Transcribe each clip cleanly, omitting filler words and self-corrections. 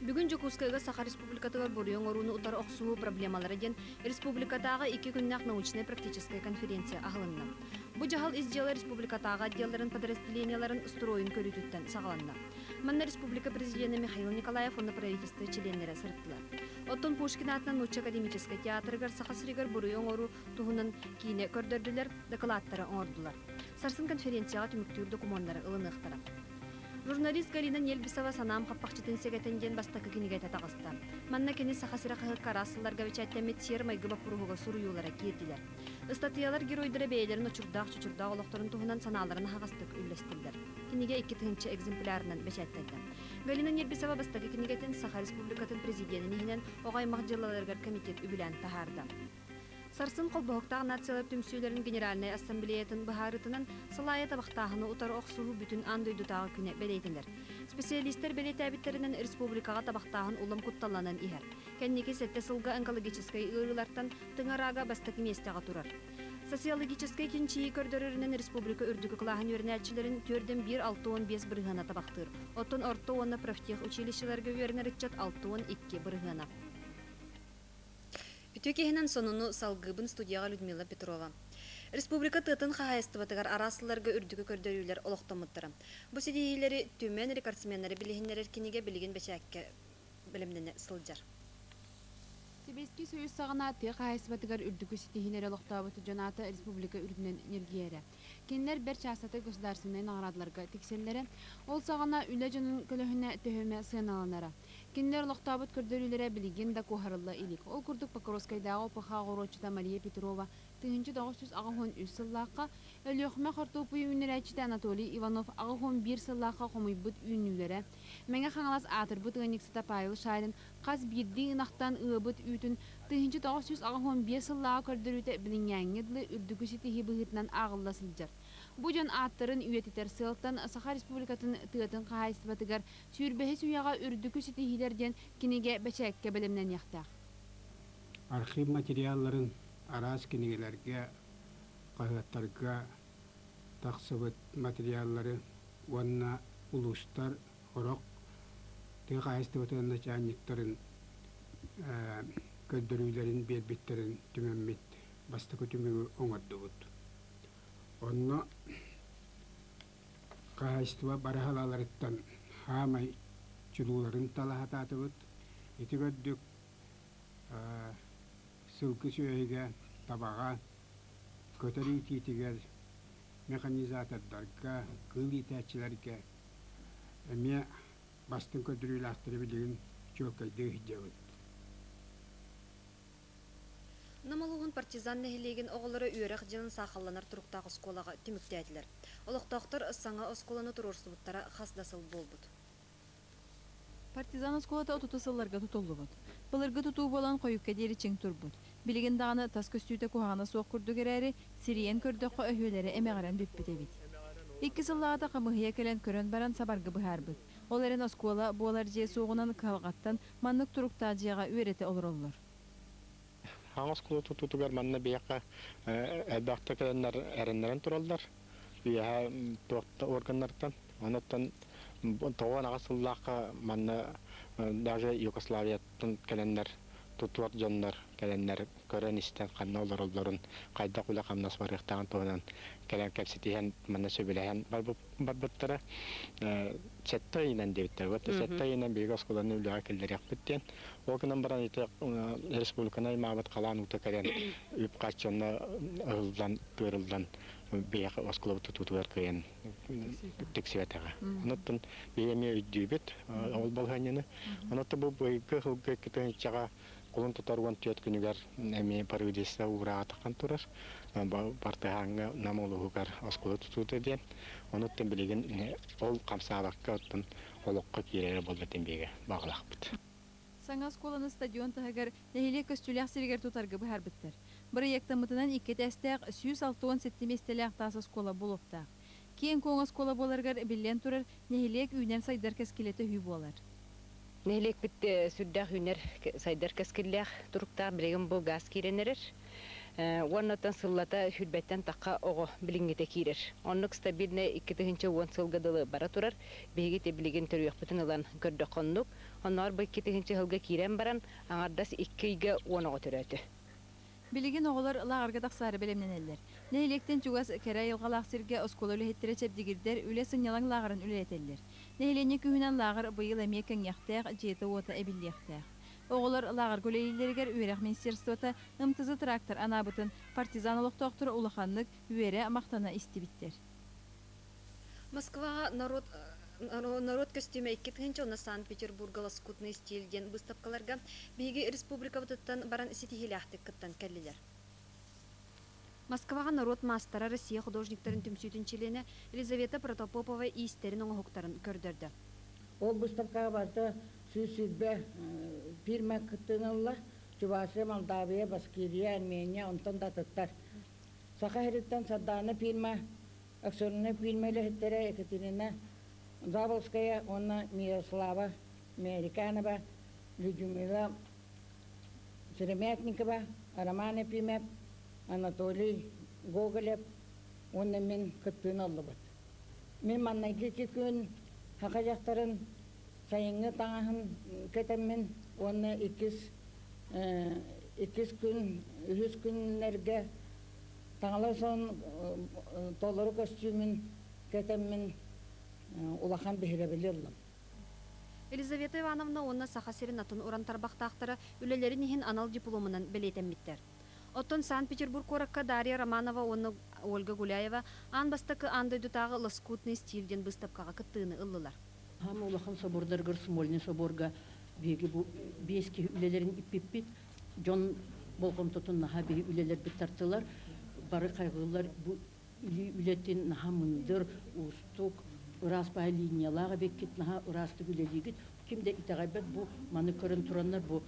Бүгін Жокускайга Саха Республикатыгар бурьон оруну утар оксуу проблемалары ден республикатага 2 күннәк научная практическая конференция агылынна. Бу жахал изделы республикатага отделларын подразделенияларын строин көрүтүттен сагаланна. Манна республика президенты Михаил Николаев онна правительство членлери сырттылар. Оттон Пушкин атынан научно академический театрыгар Сахасригар бурьон ору туһунан кийне көрдөрдүлөр, докладтары оңордулар. Сарсын конференцияга түмүктүүр документтары ылыныктара. Журналист Галина Нельбисова санам хаппақчытын сегетенден бастакы кинигете тагыста. Манна кени сахасыра карасыларга вечаттемет сермайгы бапуруга суруюлара кирдилер. Статьялар геройдары бейлерин очурдак олокторун туһунан санааларын хагастык үллестилдер. Киниге 2 экземплярынан бечатталды. Галина Нельбисова бастакы кинигетин Саха Республикатын президентинен огаймак жылаларгар комитет үбүлән тахарда. Сарсын колбоктаг нациялар түмсүйлөрүн генеральный ассамблеятын бахарытынан сылая табактагыны утар оксуу бүтүн андойдутагы күнө белейтилер. Специалисттер белетебиттеринен республикага табактагын улам кутталанан ихер. Кеннеки сетте сылга онкологической ырылартан тыңарага бастакы местега турар. Социологический кинчии көрдөрөрүнөн республика үрдүкү кылахан өрнәчилерин төрдөн 1-6-15 бырыгана табактыр. Оттон орто профтех училищелерге өрнәритчат 6-2 бырыгана. Үтөкеһинен сонуну салгыбын студияга Людмила Петрова. Республика тытын хахайстыбатыгар арасыларга үрдүкү көрдөрүүлөр олоктомуттара. Бу сидиилери төмен рекордсменнери билигиннер киниге билигин бечакке билимдене сылжар. Сибирский союз сагана ты хахайстыбатыгар үрдүкү сидиилери олоктообуту жанаты республика үрдүнөн энергияре. Кинлер бер часаты государственный наградаларга текселлери, ол сагана үлө жонун көлөһүнө төһөмө сыналанара. Кинлер лохтабыт көрдөрүлөрө билигин да кухарылла илик. Ол курдук Покровскайдагы ОПХ горочута Мария Петрова 1993 сыллакка өлөкмө хортоп үйүнүрәчите Анатолий Иванов 1 сыллакка комуйбут үйүнүлөрө. Меңе хаңалас атырбыт Ганиксата Павел Шайрин каз бирди ынактан ыбыт үтүн 1915 сыллакка көрдөрүтө билингәңгедле үрдүгү ситихи быгытнан агылла сылжар. Бу жон аттарын үйетитер сылтан Саха Республикатын тыатын кахайстыбатыгар сүйрбеһи суяга үрдүкү ситихилерден киниге бечекке билимнен яхтак. Архив материалларын арас кинигелерге, кагыттарга таксыбыт материаллары уанна улустар орок тыга кахайстыбатын начальниктарын көддөрүүлөрүн бербиттерин түмөнмит бастыкы түмөгү оңордубут. Онно кахайстыба барахалаларыттан хамай чулууларын талахататыбыт итигөддүк сылкы сүйөйге табаға көтөрүү тиитигер механизатордарга кыл итээчилерге эме бастын көдөрүүлактыры билигин чөкөйдү жабыт. Намалугун партизан нехилеген оголары үйрек жылын сахалланар туруктагы сколага түмүктәдилер. Олоктоктор саңа осколаны турурсубуттара хасдасыл болбут. Партизан осколата отуту сылларга тутуллубут. Былыргы тутуу болан коюкка дери чиң турбут. Билигин даганы тас көстүүтө кухана соок курдугерери сириен көрдөккө өһүөлери эмегаран бүппүтебит. 2 сыллаата камыхыя келен көрөн баран сабаргы быхарбыт. Ол эрен оскола буолар же соогунан калгаттан маннык туруктаажыга үйрете олороллор. Хаңыз кулу тутутугар манна бияка элбакта келеннер эреннерен туралдар. Бия туакта органнардан анаттан тоон агасыллакка манна даже Югославияттан келеннер тутуар жоннор келеннер көрөн истен канна олороллорун кайда кула камнас барыктаган тоонан келен кепситиен манна сөбүлээн барбыттара сеттайынан дебиттер. Вот сеттайынан бигоскуланы үлөга келдерек биттен. Окунан баран ите республиканы мабат калан ута келен үп качонна ылдан тырылдан бия оскулу тутуар кыйын тексиветага. Онуттан биеме үдүбүт ол болгоныны. Онутта бу быйгы хылгы кетен чага колун тутарган төт күнүгөр эми парыдыста ураа такан турар. Партаганга намолугар оскулу тутуты ден. Онуттан билеген ол камсаалакка оттон олокко кирери болду тембеге баглакпыт. Саңа сколаны стадион тахагар нехиле көстүлях сиригер тутаргы быхарбыттар. Бары яктамытынан 2 тестек 167 местелек тасы скола болуптак. Кийин коңа скола боларгар билен турар нехилек үйнен сайдар кескилете хүй болар. Нехилек бит сүрдах үйнер сайдар кескилек туруктар билеген бу газ киренерер. Onnotan sillata hülbetten takka oğu bilingite kirir. Onnuk stabilne 2-nji won sılgadılı bara turar. Begi te biligin törüyök bütün ılan gördökonnuk. Onlar bu 2-nji hılga kiren baran aňardas 2-ge wonogo törötü. Biligin oğular lağarga daqsары belemneneller. Nehiлекten чугас кәрә йылгалақ сирге осколы үлеһеттере чепдигирдер үле сынялаң лағарын үлетеллер. Нехилене күһүнән лағыр быйыл әмие кәңяқтәк жеті ота әбиллияқтәк. Оғылар лағыр көлейлергер үйрәк министерствота ымтызы трактор анабытын партизан олықтоқтыр улаханлык үйере мақтана истибиттер. Москваға народ костюмы 2-нче оны Санкт-Петербурга лоскутный стильден выставкаларга биги республика бутыттан баран ситихиляхтык кыттан келлилер. Москваға народ мастары Россия художниктарын түмсүйтін челені Елизавета Протопопова истерин оңохуктарын көрдөрдө. Ол выставкаға барды сүйсүрбе фирма кыттынылла Чувашия, Молдавия, Башкирия, Армения, онтан да тыттар. Саха хериттен садданы фирма, акционный фирма лехеттере Екатерина Заволская, онна Мирослава Американова, Людмила Серемятникова, Роман Епимев, Анатолий Гоголев, онна мен кыттынылла бат. Мен маннайки күн хақа жақтарын сайыңы таңахын кетеммен, онна икис күн, үхіс күнлерге таңалар сон толыры костюмін кетеммен улахан бихиребелерлім. Елизавета Ивановна онна саха серенатын уран тарбақтақтары үлелерін ехін анал дипломынан белетеммиттер. Оттон Санкт-Петербург коракка Дарья Романова онна Ольга Гуляева ан бастакы андойдутағы лоскутный стильден выставкаға кыттыыны ыллылар. Хам улахан собордаргар Смольный соборга беги бу бески үлелерин иппиппит жон болгон тотун наха беги үлелер биттартылар бары кайгылар бу үлетин наха мындыр устук ыраспай линиялага беккит наха ырасты үлелигит кимде итагайбет бу маны көрөн тураннар бу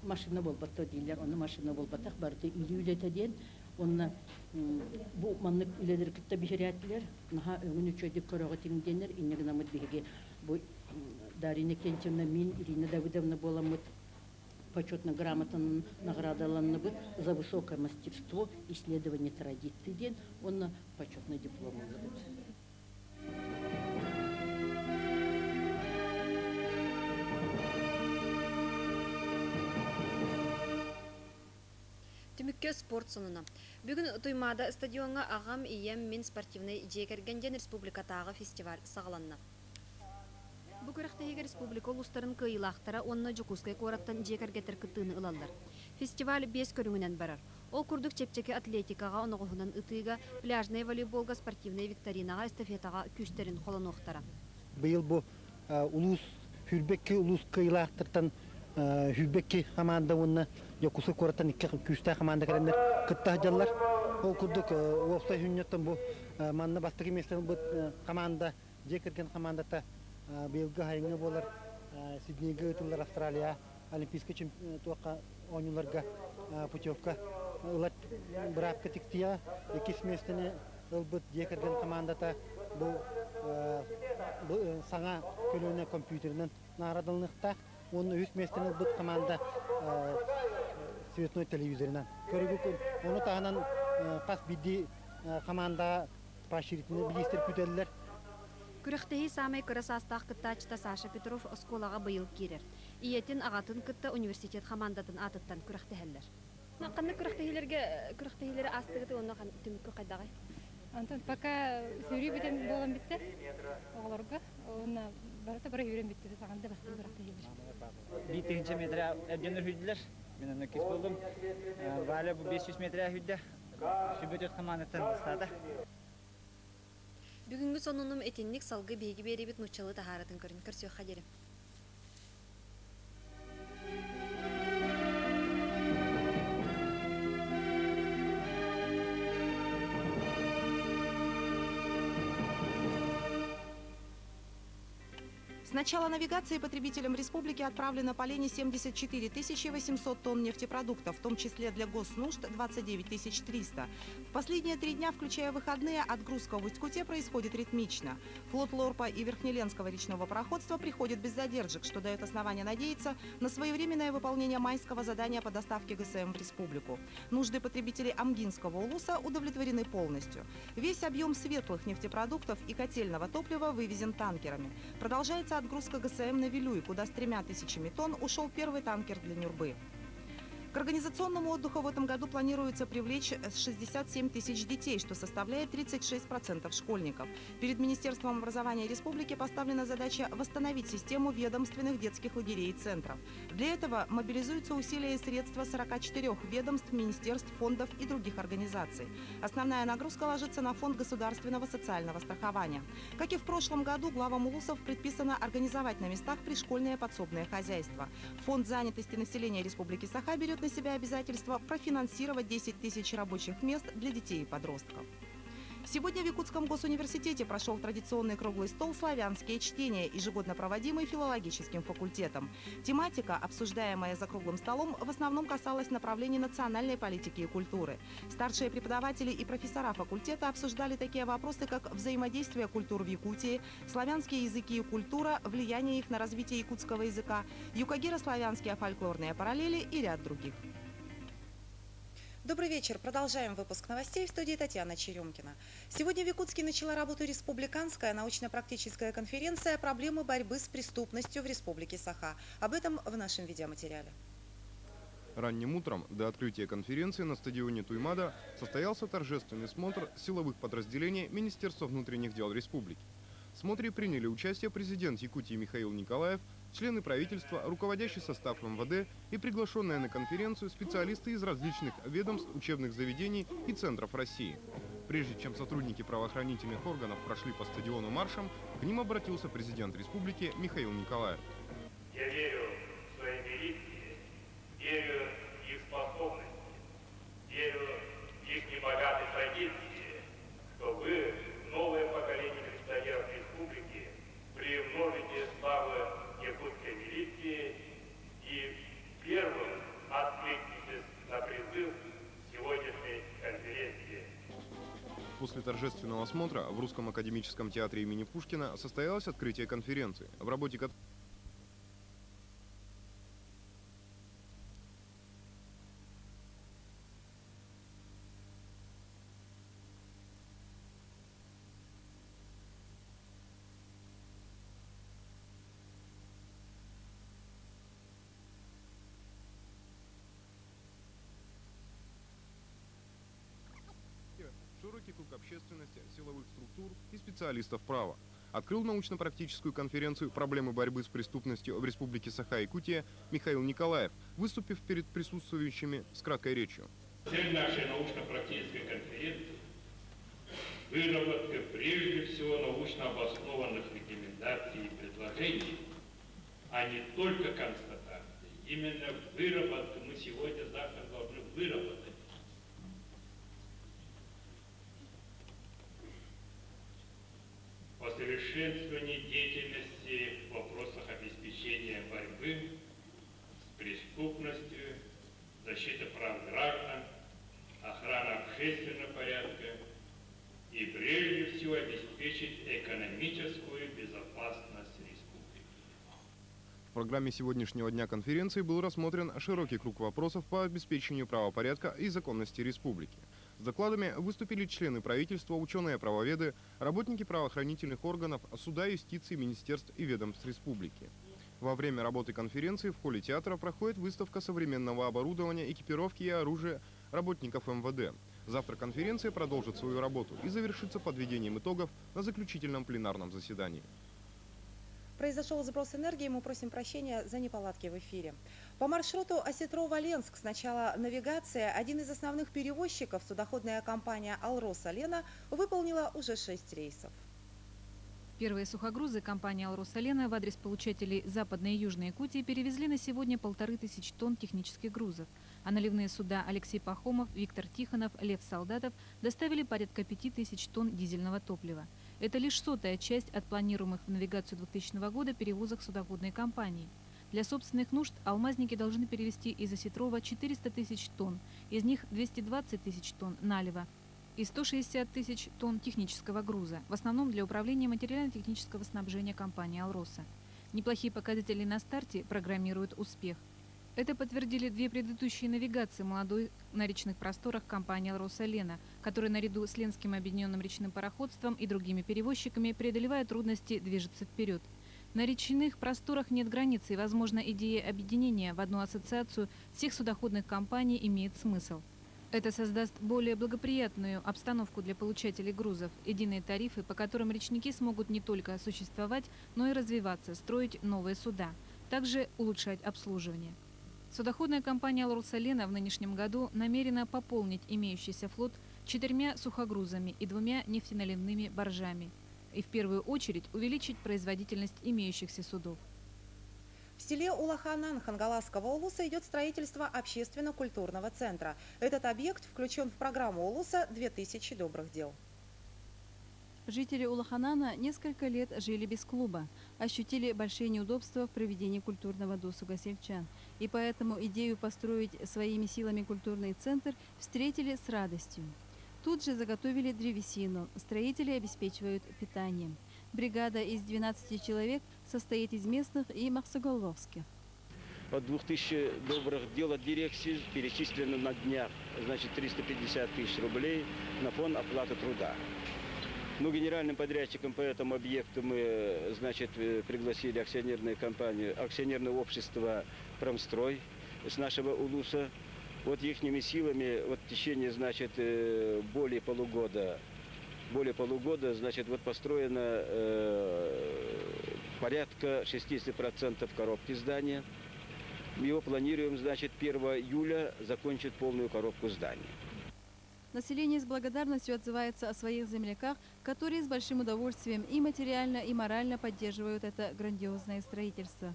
машина болбатты дейлер оны машина болбатак барды үлете ден онна бу маннык үлелер кытта бихирятлер наха өңүн үчөйдү көрөгө тиңденер иннегнамыт биге бу Дарина Кенчевна мин Ирина Давыдовна боламыт почетно грамотно наградаланны быт за высокое мастерство исследования традиций ден онна почетный диплом алды. Түмікке спорт сонына. Бүгін Туймада стадионға ағам ием мен спортивный жекергенден республикатағы фестиваль сағаланна. Бу көрәктәге республика улустарын кыйлақтара онна Жукускай кораттан жекергетер кыттыны ылалар. Фестиваль 5 көрүңүнөн барар. Ол курдук чепчеке атлетикага, оногуһунан ытыга, пляжный волейболга, спортивный викторинага, эстафетага күстерин холонуктара. Быйыл бу улус хүрбекки улус кыйлақтыртан хүрбекки команда онна Жукускай кораттан икки күстә команда керендер кытта жаллар. Ол курдук опса хүннөттөн бу манна бастыгы местен бу команда жекерген командата Белгі хайыңы болар, Сиднейге өтілер Австралия, Олимпийский чемпионатуаққа ойнуларға путевка ұлат бірапқа тіктия, екес местені ұлбыт жекерген командата бұл саңа көліне компьютерінен нарадылынықта, оны үз местені ұлбыт команда светной телевизорынан. Оны тағынан қас биді команда паширитіні білестер күтелілер. Күрәктәһи самай кырасастах кыттачта Саша Петров осколага быйыл кирер. Иетин агатын кытта университет командатын атыттан күрәктәһәлләр. Наканны күрәктәһиләре астыгы онна түмүккә кайдагы. Антон пока сүри битен болан битте. Огларга онна барата бара йөрен битте саганда басты күрәктәһиләр. 1-нче метр әбдәнер хүдиләр. Мен аны кис булдым. Валя бу 500 метр хүддә. Сүбөтөт командатын стада. Бүгүнгү сонунум этинник салгы беги берибит нучалы тахаратын көрүн көрсө хадери. начала навигации потребителям республики отправлено по линии 74 800 тонн нефтепродуктов, в том числе для госнужд 29 300. В последние 3 дня, включая выходные, отгрузка в Усть-Куте происходит ритмично. Флот Лорпа и Верхнеленского речного пароходства приходит без задержек, что дает основание надеяться на своевременное выполнение майского задания по доставке ГСМ в республику. Нужды потребителей Амгинского улуса удовлетворены полностью. Весь объем светлых нефтепродуктов и котельного топлива вывезен танкерами. Продолжается отгрузка ГСМ на Вилюй, куда с 3000 тонн ушел первый танкер для Нюрбы. К организационному отдыху в этом году планируется привлечь 67 тысяч детей, что составляет 36% школьников. Перед Министерством образования республики поставлена задача восстановить систему ведомственных детских лагерей и центров. Для этого мобилизуются усилия и средства 44 ведомств, министерств, фондов и других организаций. Основная нагрузка ложится на фонд государственного социального страхования. Как и в прошлом году, главам улусов предписано организовать на местах пришкольное подсобное хозяйство. Фонд занятости населения Республики Саха берет на себя обязательство профинансировать 10 тысяч рабочих мест для детей и подростков. Сегодня в Якутском госуниверситете прошел традиционный круглый стол «Славянские чтения», ежегодно проводимый филологическим факультетом. Тематика, обсуждаемая за круглым столом, в основном касалась направлений национальной политики и культуры. Старшие преподаватели и профессора факультета обсуждали такие вопросы, как взаимодействие культур в Якутии, славянские языки и культура, влияние их на развитие якутского языка, юкагиро-славянские фольклорные параллели и ряд других. Добрый вечер. Продолжаем выпуск новостей в студии Татьяна Черемкина. Сегодня в Якутске начала работу республиканская научно-практическая конференция «Проблемы борьбы с преступностью в Республике Саха». Об этом в нашем видеоматериале. Ранним утром до открытия конференции на стадионе Туймада состоялся торжественный смотр силовых подразделений Министерства внутренних дел Республики. В смотре приняли участие президент Якутии Михаил Николаев, члены правительства, руководящий состав МВД и приглашенные на конференцию специалисты из различных ведомств, учебных заведений и центров России. Прежде чем сотрудники правоохранительных органов прошли по стадиону маршем, к ним обратился президент республики Михаил Николаев. Я верю в свои милиции, верю в их способности, верю в их небогатые традиции, что вы, новое поколение милиционеров республики, приумножите славу якутской милиции и первым откликнетесь на призыв сегодняшней конференции. После торжественного осмотра в Русском академическом театре имени Пушкина состоялось открытие конференции, в работе которой широкий круг общественности, силовых структур и специалистов права. Открыл научно-практическую конференцию «Проблемы борьбы с преступностью в Республике Саха-Якутия» Михаил Николаев, выступив перед присутствующими с краткой речью. Цель нашей научно-практической конференции – выработка прежде всего научно обоснованных рекомендаций и предложений, а не только констатаций. Именно выработка мы сегодня завтра должны выработать. Усовершенствование деятельности в вопросах обеспечения борьбы с преступностью, защиты прав граждан, охрана общественного порядка и прежде всего обеспечить экономическую безопасность республики. В программе сегодняшнего дня конференции был рассмотрен широкий круг вопросов по обеспечению правопорядка и законности республики. С докладами выступили члены правительства, ученые-правоведы, работники правоохранительных органов, суда, юстиции, министерств и ведомств республики. Во время работы конференции в холле театра проходит выставка современного оборудования, экипировки и оружия работников МВД. Завтра конференция продолжит свою работу и завершится подведением итогов на заключительном пленарном заседании. Произошел сброс энергии, мы просим прощения за неполадки в эфире. По маршруту Осетрово-Ленск с начала навигации один из основных перевозчиков, судоходная компания «Алроса Лена», выполнила уже 6 рейсов. Первые сухогрузы компании «Алросалена» в адрес получателей Западной и Южной Якутии перевезли на сегодня 1500 тонн технических грузов, а наливные суда Алексей Пахомов, Виктор Тихонов, Лев Солдатов доставили порядка 5000 тонн дизельного топлива. Это лишь 100-я часть от планируемых в навигацию 2000 года перевозок судоходной компании. Для собственных нужд алмазники должны перевезти из Осетрова 400 тысяч тонн, из них 220 тысяч тонн налива и 160 тысяч тонн технического груза, в основном для управления материально-технического снабжения компании «Алроса». Неплохие показатели на старте программируют успех. Это подтвердили две предыдущие навигации молодой на речных просторах компании «Алросалена», которая наряду с Ленским объединенным речным пароходством и другими перевозчиками, преодолевая трудности, движется вперед. На речных просторах нет границ, и, возможно, идея объединения в одну ассоциацию всех судоходных компаний имеет смысл. Это создаст более благоприятную обстановку для получателей грузов, единые тарифы, по которым речники смогут не только существовать, но и развиваться, строить новые суда, также улучшать обслуживание. Судоходная компания «Алросалена» в нынешнем году намерена пополнить имеющийся флот 4 сухогрузами и 2 нефтеналивными баржами и в первую очередь увеличить производительность имеющихся судов. В селе Улаханан Хангаласского улуса идет строительство общественно-культурного центра. Этот объект включен в программу улуса «2000 добрых дел». Жители Улаханана несколько лет жили без клуба, ощутили большие неудобства в проведении культурного досуга сельчан, и поэтому идею построить своими силами культурный центр встретили с радостью. Тут же заготовили древесину, строители обеспечивают питанием. Бригада из 12 человек состоит из местных и махсоголовских. От 2000 добрых дел от дирекции перечислено на днях, значит, 350 тысяч рублей на фонд оплаты труда. Ну, генеральным подрядчиком по этому объекту мы, значит, пригласили акционерную компанию, акционерное общество «Промстрой» с нашего улуса. Вот ихними силами вот в течение, значит, более полугода, значит, вот построено порядка 60% коробки здания. Мы его планируем, значит, 1 июля закончить полную коробку здания. Население с благодарностью отзывается о своих земляках, которые с большим удовольствием и материально, и морально поддерживают это грандиозное строительство.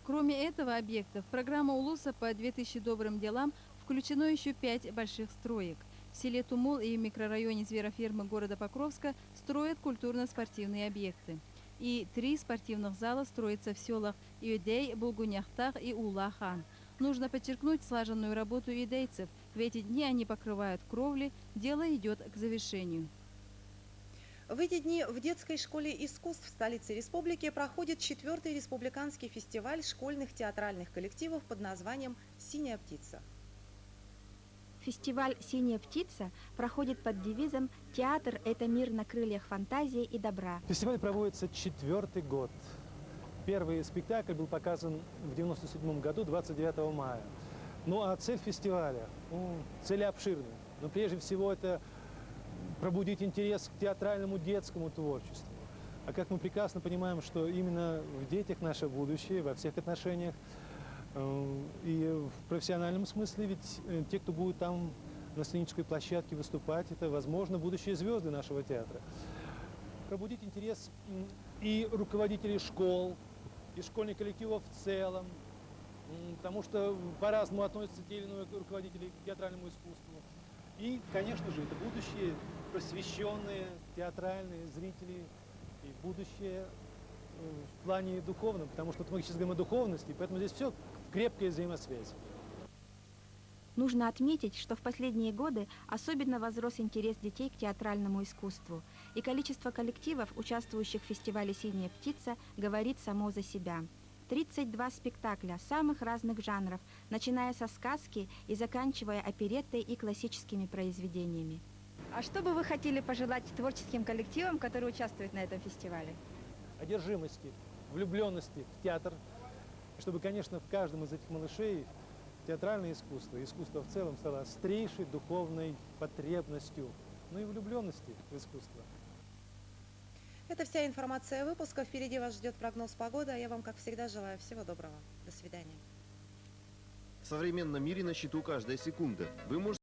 Кроме этого объекта, в программу улуса по 2000 добрым делам включено еще 5 больших строек. В селе Тумул и в микрорайоне зверофермы города Покровска строят культурно-спортивные объекты. И 3 спортивных зала строятся в селах Иудей, Булгуняхтах и Улахан. Нужно подчеркнуть слаженную работу идейцев. В эти дни они покрывают кровли, дело идет к завершению. В эти дни в детской школе искусств в столице республики проходит 4-й республиканский фестиваль школьных театральных коллективов под названием «Синяя птица». Фестиваль «Синяя птица» проходит под девизом «Театр – это мир на крыльях фантазии и добра». Фестиваль проводится 4-й год. Первый спектакль был показан в 1997 году, 29 мая. Ну а цель фестиваля, цели обширные. Но прежде всего это пробудить интерес к театральному детскому творчеству. А как мы прекрасно понимаем, что именно в детях наше будущее во всех отношениях, и в профессиональном смысле, ведь те, кто будет там на сценической площадке выступать, это, возможно, будущие звезды нашего театра. Пробудить интерес и руководителей школ, и школьных коллективов в целом, потому что по-разному относятся те или иные руководители к театральному искусству. И, конечно же, это будущие просвещенные театральные зрители и будущее в плане духовном, потому что мы сейчас говорим о духовности, поэтому здесь все крепкая взаимосвязь. Нужно отметить, что в последние годы особенно возрос интерес детей к театральному искусству, и количество коллективов, участвующих в фестивале «Синяя птица», говорит само за себя. 32 спектакля самых разных жанров, начиная со сказки и заканчивая опереттой и классическими произведениями. А что бы вы хотели пожелать творческим коллективам, которые участвуют на этом фестивале? Одержимости, влюбленности в театр, чтобы, конечно, в каждом из этих малышей театральное искусство, искусство в целом стало острейшей духовной потребностью, ну и влюбленности в искусство. Это вся информация выпуска. Впереди вас ждет прогноз погоды, а я вам, как всегда, желаю всего доброго. До свидания. В современном мире на счету каждая секунда. Вы можете